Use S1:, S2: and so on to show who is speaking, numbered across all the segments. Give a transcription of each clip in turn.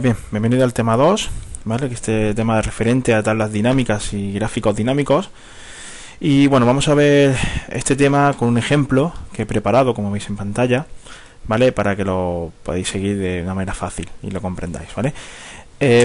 S1: Bien, bienvenido al tema 2, ¿vale? Que este tema es referente a tablas dinámicas y gráficos dinámicos. Y bueno, vamos a ver este tema con un ejemplo que he preparado, como veis en pantalla, ¿vale? Para que lo podáis seguir de una manera fácil y lo comprendáis, ¿vale?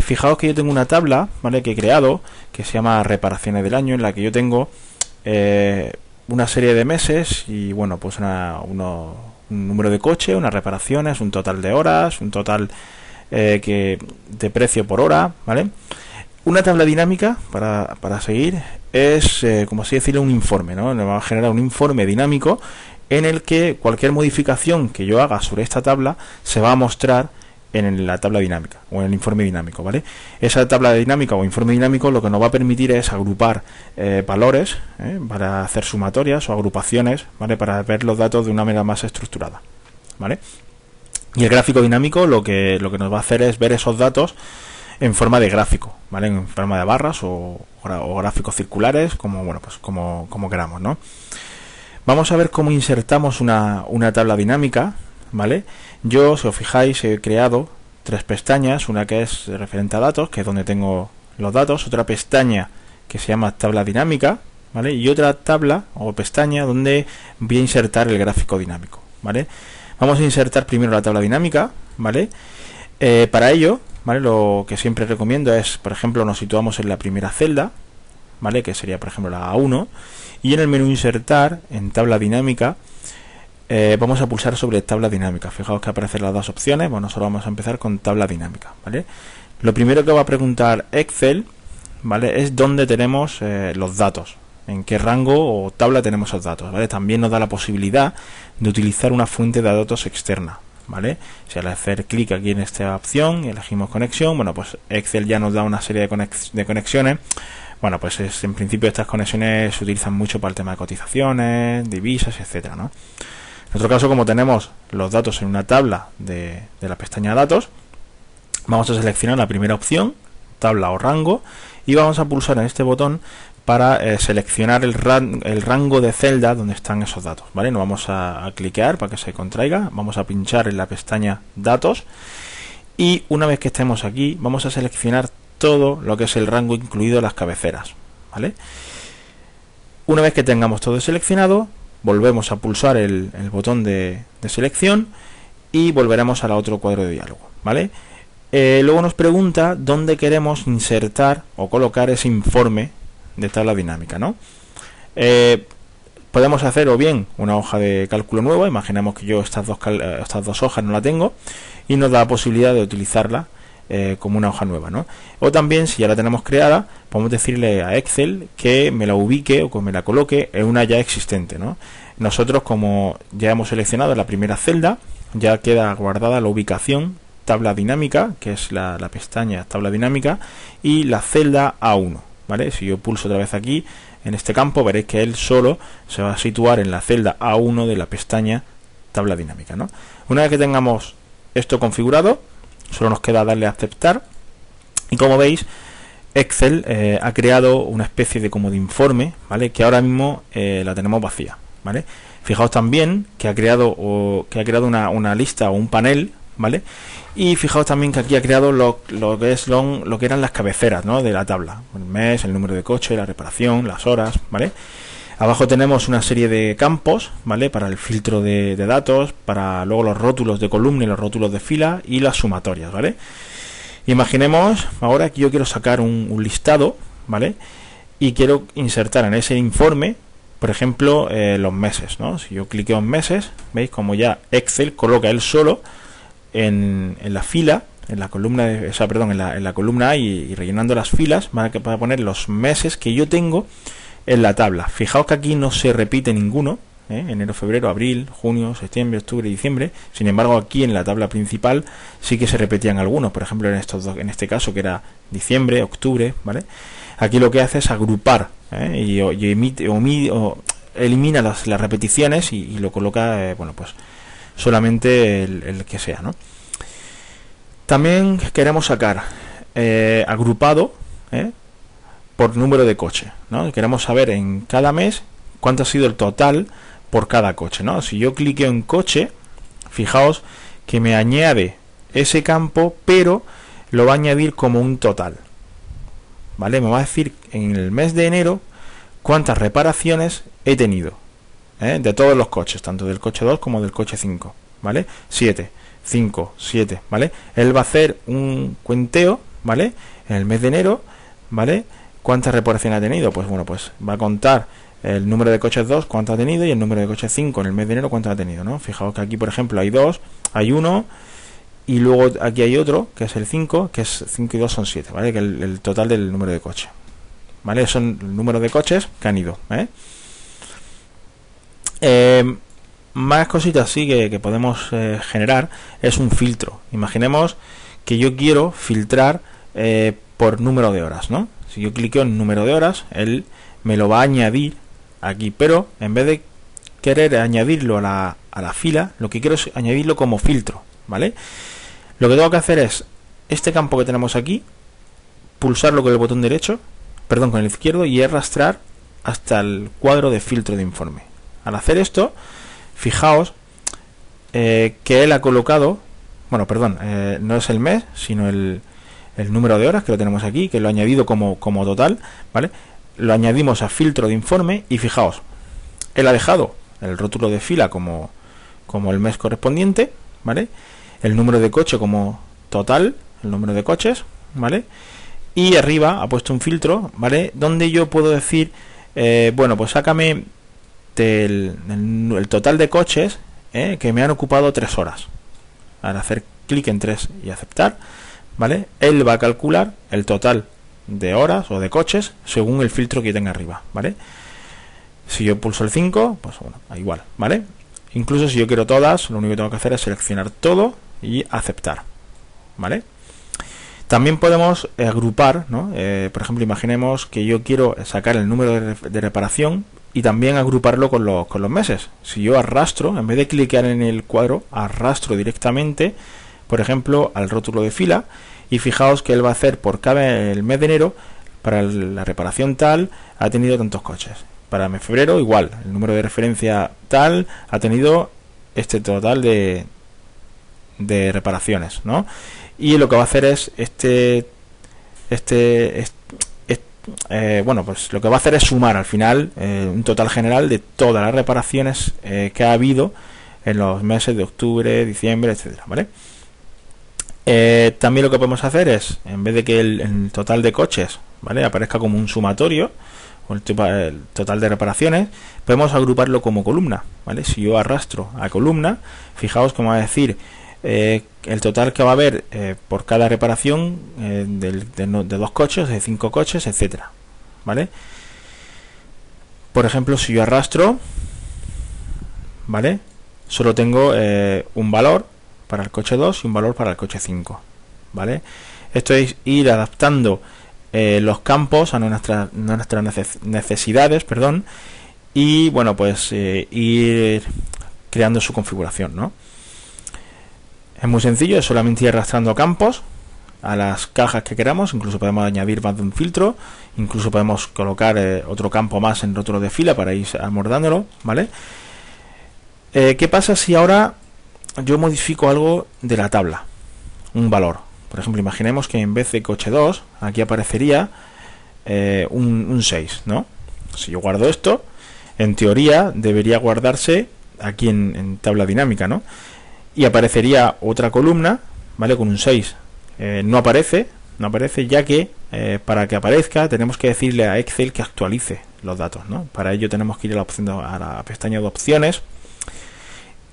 S1: Fijaos que yo tengo una tabla, ¿vale? Que he creado, que se llama reparaciones del año, en la que yo tengo una serie de meses y bueno, pues un número de coche, unas reparaciones, un total de horas, un total de precio por hora, ¿vale? Una tabla dinámica, para seguir, es, como así decirlo, un informe, ¿no? Nos va a generar un informe dinámico en el que cualquier modificación que yo haga sobre esta tabla se va a mostrar en la tabla dinámica o en el informe dinámico, ¿vale? Esa tabla dinámica o informe dinámico lo que nos va a permitir es agrupar valores para hacer sumatorias o agrupaciones, ¿vale? Para ver los datos de una manera más estructurada, ¿vale? Y el gráfico dinámico lo que nos va a hacer es ver esos datos en forma de gráfico, ¿vale? En forma de barras o gráficos circulares, como queramos, ¿no? Vamos a ver cómo insertamos una tabla dinámica, ¿vale? Yo, si os fijáis, he creado tres pestañas, una que es referente a datos, que es donde tengo los datos, otra pestaña que se llama tabla dinámica, ¿vale? Y otra tabla o pestaña donde voy a insertar el gráfico dinámico, ¿vale? Vamos a insertar primero la tabla dinámica, ¿vale? Para ello, ¿vale? Lo que siempre recomiendo es, por ejemplo, nos situamos en la primera celda, ¿vale? Que sería, por ejemplo, la A1, y en el menú insertar, en tabla dinámica, vamos a pulsar sobre tabla dinámica. Fijaos que aparecen las dos opciones. Bueno, solo vamos a empezar con tabla dinámica, ¿vale? Lo primero que va a preguntar Excel, ¿vale? Es dónde tenemos los datos, en qué rango o tabla tenemos esos datos, ¿vale? También nos da la posibilidad de utilizar una fuente de datos externa, ¿vale? Si al hacer clic aquí en esta opción y elegimos conexión, bueno, pues Excel ya nos da una serie de conexiones. Bueno, pues en principio estas conexiones se utilizan mucho para el tema de cotizaciones, divisas, etcétera, ¿no? En otro caso, como tenemos los datos en una tabla de la pestaña datos, vamos a seleccionar la primera opción, tabla o rango, y vamos a pulsar en este botón para seleccionar el rango de celda donde están esos datos, ¿vale? Nos vamos a cliquear para que se contraiga, vamos a pinchar en la pestaña datos y una vez que estemos aquí vamos a seleccionar todo lo que es el rango, incluido las cabeceras, ¿vale? Una vez que tengamos todo seleccionado, volvemos a pulsar el botón de selección y volveremos al otro cuadro de diálogo, ¿vale? Luego nos pregunta dónde queremos insertar o colocar ese informe de tabla dinámica, ¿no? Podemos hacer o bien una hoja de cálculo nueva, imaginemos que yo estas dos hojas no la tengo y nos da la posibilidad de utilizarla como una hoja nueva, ¿no? O también, si ya la tenemos creada, podemos decirle a Excel que me la ubique o que me la coloque en una ya existente, ¿no? Nosotros, como ya hemos seleccionado la primera celda, ya queda guardada la ubicación tabla dinámica, que es la pestaña tabla dinámica, y la celda A1, ¿vale? Si yo pulso otra vez aquí en este campo, veréis que él solo se va a situar en la celda A1 de la pestaña tabla dinámica, ¿no? Una vez que tengamos esto configurado, solo nos queda darle a aceptar y, como veis, Excel ha creado una especie de como de informe, ¿vale? Que ahora mismo la tenemos vacía, ¿vale? Fijaos también que ha creado una lista o un panel, ¿vale? Y fijaos también que aquí ha creado lo que eran las cabeceras, ¿no? De la tabla, el mes, el número de coche, la reparación, las horas, ¿vale? Abajo tenemos una serie de campos, ¿vale? Para el filtro de datos, para luego los rótulos de columna y los rótulos de fila y las sumatorias, ¿vale? Imaginemos ahora que yo quiero sacar un listado, ¿vale? Y quiero insertar en ese informe, por ejemplo, los meses, ¿no? Si yo cliqueo en meses, veis como ya Excel coloca él solo en la fila, en la columna, en la columna A y rellenando las filas para poner los meses que yo tengo en la tabla. Fijaos que aquí no se repite ninguno, enero, febrero, abril, junio, septiembre, octubre, diciembre. Sin embargo, aquí en la tabla principal sí que se repetían algunos, por ejemplo en este caso que era diciembre, octubre, ¿vale? Aquí lo que hace es agrupar y elimina las repeticiones y lo coloca, bueno, pues solamente el que sea, ¿no? También queremos sacar agrupado por número de coche, ¿no? Queremos saber en cada mes cuánto ha sido el total por cada coche, ¿no? Si yo cliqueo en coche, fijaos que me añade ese campo, pero lo va a añadir como un total, ¿vale? Me va a decir en el mes de enero cuántas reparaciones he tenido, de todos los coches, tanto del coche 2 como del coche 5, ¿vale? 7, 5, 7, ¿vale? Él va a hacer un cuenteo, ¿vale? En el mes de enero, ¿vale? ¿Cuántas reparaciones ha tenido? Pues bueno, pues va a contar el número de coches 2, cuánto ha tenido, y el número de coches 5 en el mes de enero, cuánto ha tenido, ¿no? Fijaos que aquí, por ejemplo, hay 2, hay 1, y luego aquí hay otro, que es el 5, que es 5 y 2 son 7, ¿vale? Que el total del número de coches, ¿vale? Son el número de coches que han ido, más cositas sí que podemos generar es un filtro. Imaginemos que yo quiero filtrar por número de horas, ¿no? Si yo clico en número de horas, él me lo va a añadir aquí, pero en vez de querer añadirlo a la fila, lo que quiero es añadirlo como filtro, ¿vale? Lo que tengo que hacer es este campo que tenemos aquí, pulsarlo con el botón derecho, perdón, con el izquierdo, y arrastrar hasta el cuadro de filtro de informe. Al hacer esto, fijaos que él ha colocado, bueno, perdón, no es el mes, sino el número de horas, que lo tenemos aquí, que lo ha añadido como total, ¿vale? Lo añadimos a filtro de informe y fijaos, él ha dejado el rótulo de fila como el mes correspondiente, ¿vale? El número de coche como total, el número de coches, ¿vale? Y arriba ha puesto un filtro, ¿vale? Donde yo puedo decir, bueno, pues sácame el total de coches que me han ocupado 3 horas. Al hacer clic en 3 y aceptar, ¿vale? Él va a calcular el total de horas o de coches según el filtro que tenga arriba, ¿vale? Si yo pulso el 5, pues bueno, igual, ¿vale? Incluso si yo quiero todas, lo único que tengo que hacer es seleccionar todo y aceptar, ¿vale? También podemos agrupar, ¿no? Por ejemplo, imaginemos que yo quiero sacar el número de reparación y también agruparlo con los meses. Si yo arrastro, en vez de clicar en el cuadro, arrastro directamente, por ejemplo, al rótulo de fila, y fijaos que él va a hacer por cada el mes de enero, para la reparación tal, ha tenido tantos coches. Para el mes de febrero, igual, el número de referencia tal, ha tenido este total de reparaciones, ¿no? Y lo que va a hacer es bueno, pues lo que va a hacer es sumar al final un total general de todas las reparaciones que ha habido en los meses de octubre, diciembre, etcétera, ¿vale? También lo que podemos hacer es, en vez de que el total de coches, ¿vale?, aparezca como un sumatorio, o el total de reparaciones, podemos agruparlo como columna, ¿vale? Si yo arrastro a columna, fijaos que me va a decir el total que va a haber por cada reparación de 2 coches, de 5 coches, etcétera, ¿vale? Por ejemplo, si yo arrastro, ¿vale?, solo tengo un valor para el coche 2 y un valor para el coche 5, ¿vale? Esto es ir adaptando los campos a nuestras necesidades, perdón, y bueno, pues ir creando su configuración, ¿no? Es muy sencillo, es solamente ir arrastrando campos a las cajas que queramos. Incluso podemos añadir más de un filtro, incluso podemos colocar otro campo más en rótulo de fila para ir amordándolo, ¿vale? ¿Qué pasa si ahora yo modifico algo de la tabla? Un valor. Por ejemplo, imaginemos que en vez de coche 2, aquí aparecería un 6, ¿no? Si yo guardo esto, en teoría debería guardarse aquí en tabla dinámica, ¿no? Y aparecería otra columna, ¿vale?, con un 6. No aparece, ya que para que aparezca tenemos que decirle a Excel que actualice los datos, ¿no? Para ello tenemos que ir a la pestaña de opciones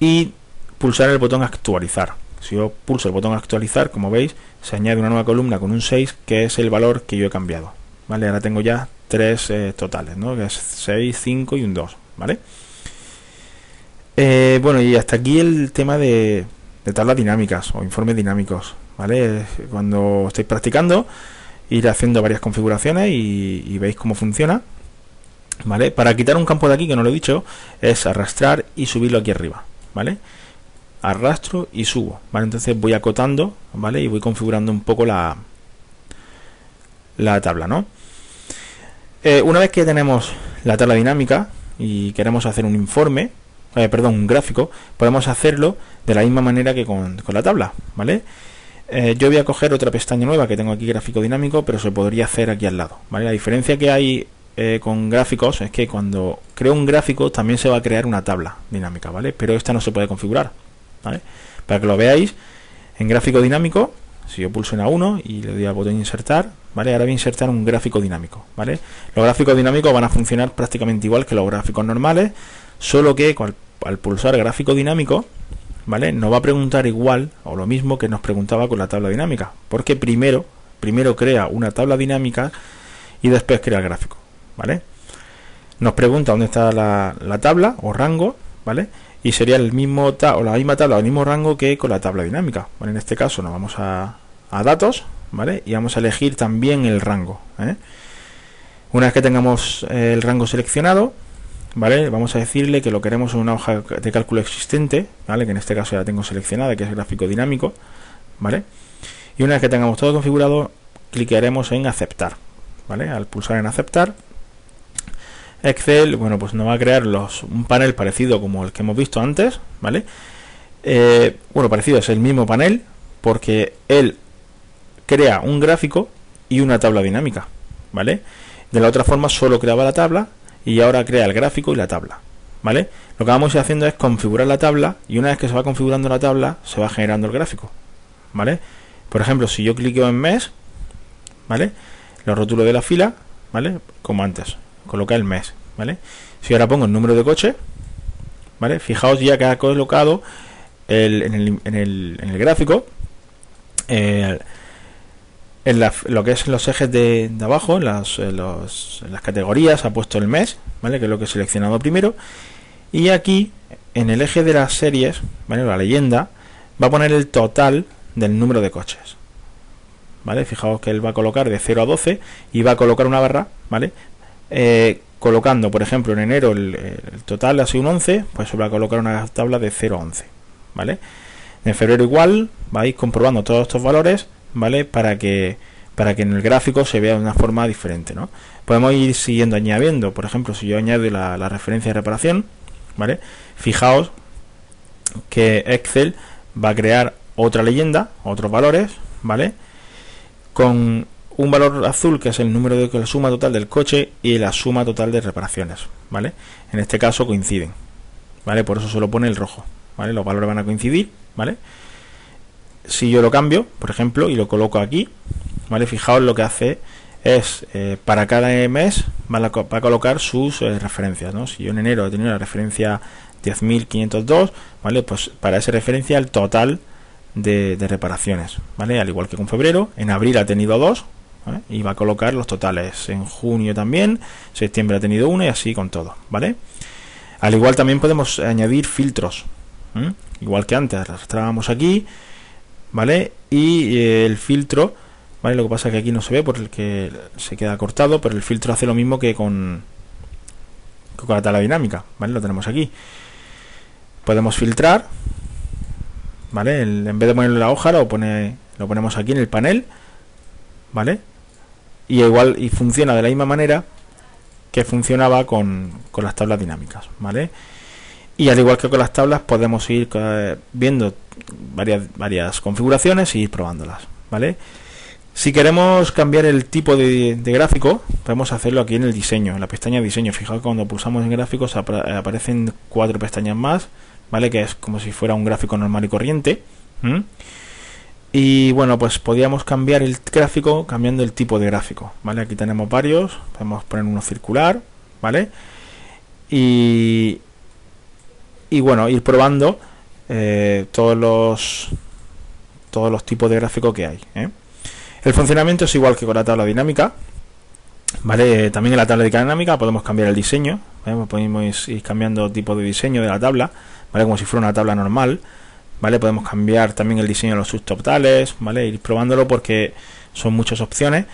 S1: y pulsar el botón actualizar. Si yo pulso el botón actualizar, como veis, se añade una nueva columna con un 6, que es el valor que yo he cambiado, ¿vale? Ahora tengo ya 3 totales, ¿no?, que es 6, 5 y un 2, ¿vale? Bueno, y hasta aquí el tema de tablas dinámicas o informes dinámicos, ¿vale? Cuando estéis practicando, ir haciendo varias configuraciones y veis cómo funciona, ¿vale? Para quitar un campo de aquí, que no lo he dicho, es arrastrar y subirlo aquí arriba, ¿vale? Arrastro y subo, ¿vale? Entonces voy acotando, ¿vale?, y voy configurando un poco la tabla, ¿no? Una vez que tenemos la tabla dinámica y queremos hacer un informe, un gráfico, podemos hacerlo de la misma manera que con la tabla, ¿vale? yo voy a coger otra pestaña nueva que tengo aquí, gráfico dinámico, pero se podría hacer aquí al lado, ¿vale? La diferencia que hay con gráficos es que cuando creo un gráfico también se va a crear una tabla dinámica, ¿vale? Pero esta no se puede configurar, ¿vale? Para que lo veáis, en gráfico dinámico, si yo pulso en A1 y le doy al botón insertar, ¿vale? Ahora voy a insertar un gráfico dinámico, ¿vale? Los gráficos dinámicos van a funcionar prácticamente igual que los gráficos normales, solo que al pulsar gráfico dinámico, ¿vale? Nos va a preguntar igual o lo mismo que nos preguntaba con la tabla dinámica, porque primero crea una tabla dinámica y después crea el gráfico, ¿vale? Nos pregunta dónde está la tabla o rango, ¿vale? Y sería el mismo o la misma tabla o el mismo rango que con la tabla dinámica, ¿vale? En este caso nos vamos a datos, ¿vale? Y vamos a elegir también el rango, ¿eh? Una vez que tengamos el rango seleccionado, ¿vale? Vamos a decirle que lo queremos en una hoja de cálculo existente, ¿vale? Que en este caso ya la tengo seleccionada, que es gráfico dinámico, ¿vale? Y una vez que tengamos todo configurado, clicaremos en aceptar, ¿vale? Al pulsar en aceptar, Excel, bueno, pues nos va a crear un panel parecido como el que hemos visto antes, ¿vale? Bueno, parecido, es el mismo panel porque él crea un gráfico y una tabla dinámica, ¿vale? De la otra forma solo creaba la tabla y ahora crea el gráfico y la tabla, ¿vale? Lo que vamos a ir haciendo es configurar la tabla y una vez que se va configurando la tabla se va generando el gráfico, ¿vale? Por ejemplo, si yo clico en mes, ¿vale? Lo rotulo de la fila, ¿vale? Como antes, colocar el mes, ¿vale? Si ahora pongo el número de coche, ¿vale? Fijaos ya que ha colocado en el gráfico lo que es los ejes de abajo, en las categorías ha puesto el mes, ¿vale? Que es lo que he seleccionado primero, y aquí en el eje de las series, ¿vale? La leyenda va a poner el total del número de coches, ¿vale? Fijaos que él va a colocar de 0 a 12 y va a colocar una barra, ¿vale? Colocando, por ejemplo, en enero el total ha sido un 11, pues se va a colocar una tabla de 0 a 11, ¿vale? En febrero igual, vais comprobando todos estos valores, ¿vale? Para que en el gráfico se vea de una forma diferente, ¿no? Podemos ir siguiendo añadiendo, por ejemplo, si yo añado la referencia de reparación, ¿vale? Fijaos que Excel va a crear otra leyenda, otros valores, ¿vale? Con un valor azul que es el número de la suma total del coche y la suma total de reparaciones, ¿vale? En este caso coinciden, ¿vale? Por eso se lo pone el rojo, ¿vale? Los valores van a coincidir, ¿vale? Si yo lo cambio, por ejemplo, y lo coloco aquí, ¿vale? Fijaos lo que hace es, para cada mes va a colocar sus referencias, ¿no? Si yo en enero he tenido la referencia 10.502, ¿vale? Pues para esa referencia el total de reparaciones, ¿vale? Al igual que con febrero, en abril ha tenido 2, ¿vale? Y va a colocar los totales, en junio también, septiembre ha tenido 1 y así con todo, ¿vale? Al igual también podemos añadir filtros, igual que antes, arrastrábamos aquí, ¿vale? Y el filtro, ¿vale? Lo que pasa es que aquí no se ve porque se queda cortado, pero el filtro hace lo mismo que con la tabla dinámica, ¿vale? Lo tenemos aquí. Podemos filtrar, ¿vale? En vez de ponerlo en la hoja lo ponemos aquí en el panel, ¿vale? Y igual y funciona de la misma manera que funcionaba con las tablas dinámicas, ¿vale? Y al igual que con las tablas podemos ir viendo varias configuraciones y ir probándolas, ¿vale? Si queremos cambiar el tipo de gráfico, podemos hacerlo aquí en el diseño, en la pestaña diseño. Fijaos que cuando pulsamos en gráficos aparecen 4 pestañas más, ¿vale? Que es como si fuera un gráfico normal y corriente. Y bueno, pues podríamos cambiar el gráfico cambiando el tipo de gráfico, ¿vale? Aquí tenemos varios, podemos poner uno circular, ¿vale? Y bueno, ir probando todos los tipos de gráfico que hay, ¿eh? El funcionamiento es igual que con la tabla dinámica, ¿vale? También en la tabla dinámica podemos cambiar el diseño, ¿vale? Podemos ir cambiando tipo de diseño de la tabla, ¿vale? Como si fuera una tabla normal, ¿vale? Podemos cambiar también el diseño de los subtotales, ¿vale? Ir probándolo porque son muchas opciones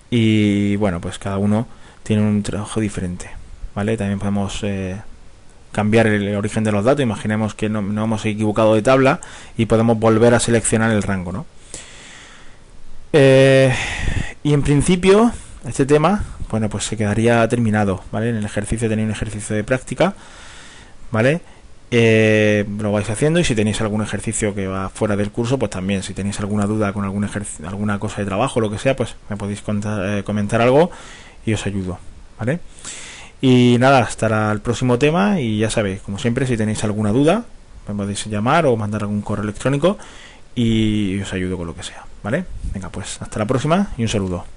S1: y bueno, pues cada uno tiene un trabajo diferente, ¿vale? También podemos cambiar el origen de los datos. Imaginemos que no hemos equivocado de tabla y podemos volver a seleccionar el rango, ¿no? Y en principio este tema, bueno, pues se quedaría terminado, ¿vale? En el ejercicio tenía un ejercicio de práctica, ¿vale? lo vais haciendo, y si tenéis algún ejercicio que va fuera del curso, pues también, si tenéis alguna duda con alguna cosa de trabajo, lo que sea, pues me podéis comentar algo y os ayudo, ¿vale? Y nada, hasta el próximo tema, y ya sabéis, como siempre, si tenéis alguna duda, me podéis llamar o mandar algún correo electrónico y os ayudo con lo que sea, ¿vale? Venga, pues hasta la próxima y un saludo.